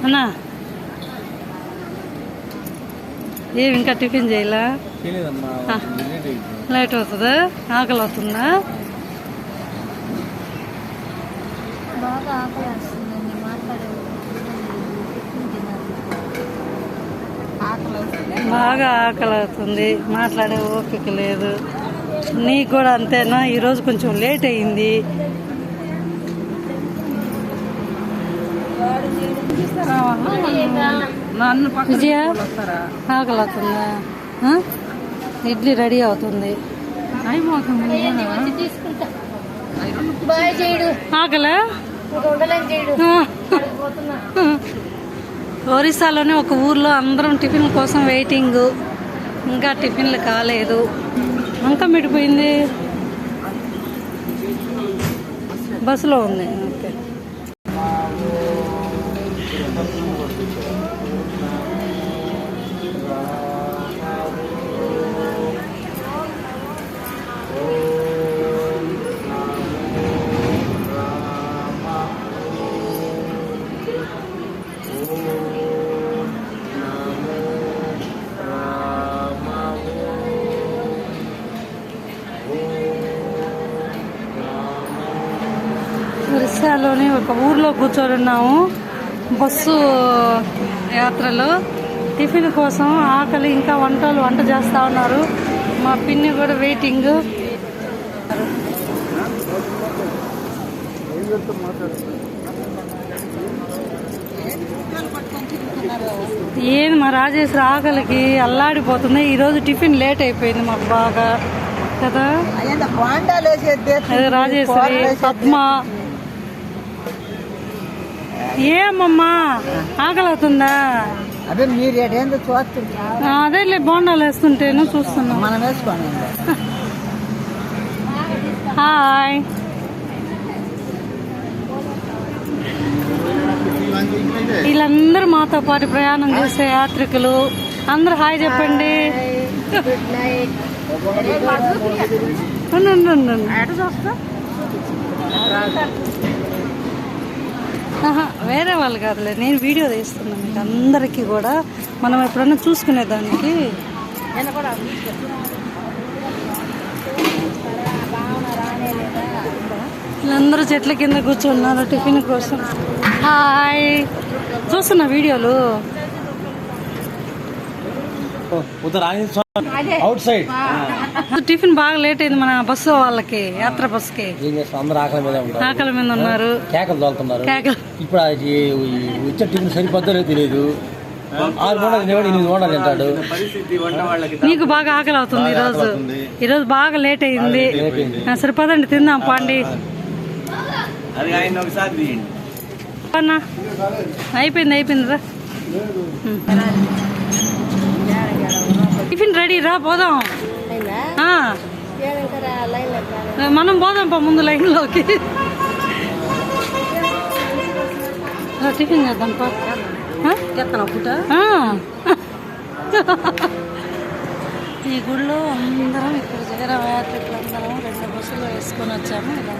అన్నా ఏమి ఇంకా టిఫిన్ చేయలా? లేట్ అవుతుందా? ఆకలి అవుతుందా? బాగా ఆకలి అవుతుంది, మాట్లాడే ఓపిక లేదు. నీకు కూడా అంతేనా? ఈరోజు కొంచెం లేట్ అయింది. విజయ ఆకలి అవుతుందా? ఇడ్లీ రెడీ అవుతుంది. ఆకలే? ఒరిస్సాలోనే ఒక ఊర్లో అందరం టిఫిన్ కోసం వెయిటింగ్. ఇంకా టిఫిన్లు కాలేదు. అంతా మిడిపోయింది. బస్సులో ఉంది. ఓకే. ఒరిస్సాలోని ఒక ఊర్లో కూర్చొని ఉన్నాము బస్సు యాత్రలో. టిఫిన్ కోసం ఆకలి, ఇంకా వంట చేస్తూ ఉన్నారు. మా పిన్ని కూడా వెయిటింగ్. ఏంది మా రాజేశ్వరి ఆకలికి అల్లాడిపోతుంది. ఈరోజు టిఫిన్ లేట్ అయిపోయింది మాకు బాగా కదా. రాజేశ్వరి, పద్మ, ఏమమ్మా ఆకలి అవుతుందా? అదే మీరు ఏందో చూస్తుంటా. అదేలే బోండాలు వేస్తుంటేను చూస్తున్నా. మనం వేసుకోండి. హాయ్. వీళ్ళందరూ మాతో పాటు ప్రయాణం చేసే యాత్రికులు అందరూ హాయ్ చెప్పండి. వేరే వాళ్ళు కాదులే, నేను వీడియో తీస్తున్నాను మీకు అందరికీ కూడా. మనం ఎప్పుడన్నా చూసుకునేదానికి. వీళ్ళందరూ చెట్ల కింద కూర్చున్నారు టిఫిన్ కోసం. హాయ్. చూస్తున్నా వీడియోలు. టిఫిన్ బాగా లేట్ అయింది మన బస్సు వాళ్ళకి, యాత్ర బస్సుకి. ఆకలి మీద ఉన్నారు. ఇప్పుడు వచ్చే టిఫిన్ సరిపోద్దో తెలియదు. నీకు బాగా ఆకలి అవుతుంది ఈరోజు బాగా లేట్ అయింది. సరిపోదండి, తిందాం పండి. అయిపోయింది రా. టిఫిన్ రెడీ రా, పోదాం. మనం పోదాం ముందు లైన్లోకి. టిఫిన్ చేద్దాం పా. ఈ గుడిలో అందరం ఇక్కడ జగన్ యాత్రికులు అందరం 2 బస్సులు వేసుకొని వచ్చాము. ఇలా